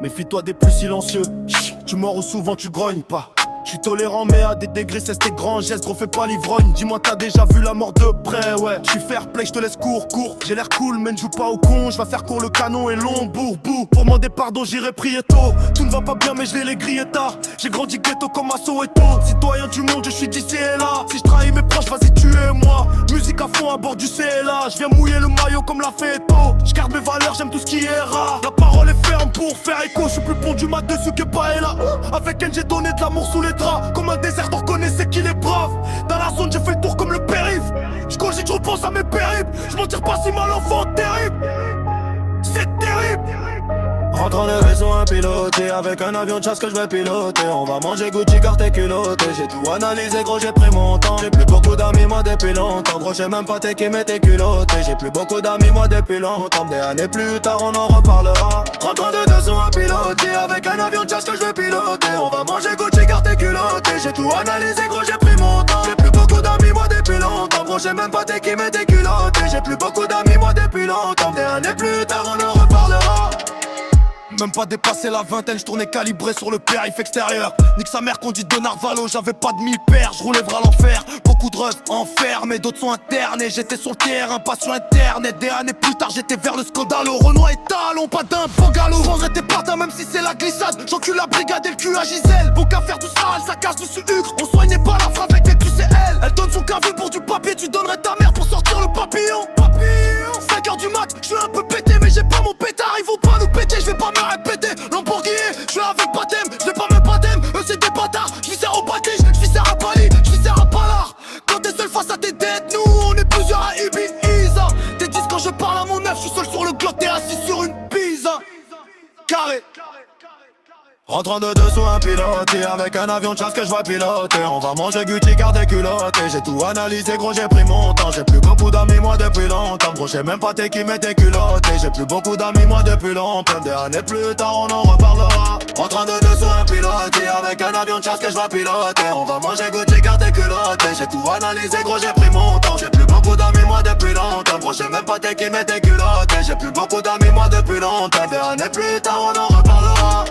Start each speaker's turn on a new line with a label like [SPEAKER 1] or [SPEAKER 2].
[SPEAKER 1] Méfie-toi des plus silencieux. Tu mords ou souvent tu grognes pas. J'suis tolérant mais à des degrés c'est tes grands gestes, gros fais pas l'ivrogne. Dis-moi t'as déjà vu la mort de près, ouais. J'suis fair play, j'te laisse court. J'ai l'air cool mais ne joue pas au con. J'vais faire court, le canon est long, bourre. Pour demander pardon j'irai prier tôt. Tout ne va pas bien mais je les grillé tard. J'ai grandi ghetto comme à Soweto. Citoyen du monde je suis d'ici et là. Si je trahis mes proches vas-y tuez-moi. Musique à fond à bord du CLA. Je viens mouiller le maillot comme la Feto. J'garde mes valeurs, j'aime tout ce qui est rare. La parole est ferme pour faire écho. J'suis plus bon du mat dessus que Paella. Avec elle j'ai donné de l'amour sous les draps. Comme un désert, on reconnaissait qu'il est brave. Dans la zone, j'ai fait le tour comme le périph'. J'cogite, j'repense à mes périples. J'm'en tire pas si mal, enfant terrible. C'est terrible.
[SPEAKER 2] Rentrant de vaisseau un piloté. Avec un avion de chasse que je vais piloter. On va manger Gucci, carte et culotté. J'ai tout analysé gros, j'ai pris mon temps. J'ai plus beaucoup d'amis moi depuis longtemps. Gros j'ai même pas qui met tes culottés. J'ai plus beaucoup d'amis moi depuis longtemps. Des années plus tard on en reparlera. Rentrant de vaisseau un piloté. Avec un avion de chasse que je vais piloter. On va manger Gucci, carte et culotté. J'ai tout analysé gros, j'ai pris mon temps. J'ai plus beaucoup d'amis moi depuis longtemps. Gros j'ai même pas qui met tes culottés. J'ai plus beaucoup d'amis moi depuis longtemps. Des années plus tard on en reparlera.
[SPEAKER 1] Même pas dépassé la vingtaine, j'tournais calibré sur le périph' extérieur. Nique sa mère conduite de Narvalo, j'avais pas de mi-père, j'roulais vers l'enfer. Beaucoup de refs enfermés, d'autres sont internés. J'étais sur le terrain, pas sur internet. Des années plus tard, j'étais vers le scandale. Au Renoir et Talon, pas d'un bungalow. Je vendrais tes patins même si c'est la glissade. J'encule la brigade et le cul à Gisèle. Bon qu'à faire tout ça, ça cache du sucre. On soignait pas la frappe avec les QCL. Elle donne son caveux pour du papier, tu donnerais ta mère pour sortir le papillon. 5h du mat, j'suis un peu pété mais j'ai pas mon pétard. Ils vont pas nous péter, j'vais pas me répéter. Lamborghini, j'suis avec baptême, j'vais pas me baptême. Eux c'est des bâtards, j'vis sers au bâtige, j'vis sers à Bali, j'vis sers à Pallard. Quand t'es seul face à tes dettes, nous on est plusieurs à Ibiza. T'es 10 quand je parle à mon neuf, j'suis seul sur le glotte, t'es assis sur une pizza. Carré.
[SPEAKER 2] Rentrant de dessous un piloté. Avec un avion de chasse que je vais piloter. On va manger Gucci, carte et culotté. J'ai tout analysé gros, j'ai pris mon temps. J'ai plus beaucoup d'amis moi depuis longtemps. Gros j'ai même pas qui met tes culottés. J'ai plus beaucoup d'amis moi depuis longtemps. Des années plus tard on en reparlera. Rentrant de dessous un piloté. Avec un avion de chasse que je vais piloter. On va manger Gucci, carte et culotté. J'ai tout analysé gros, j'ai pris mon temps. J'ai plus beaucoup d'amis moi depuis longtemps. Gros j'ai même pas qui met tes culottés. J'ai plus beaucoup d'amis moi depuis longtemps. Des années plus tard on en reparlera.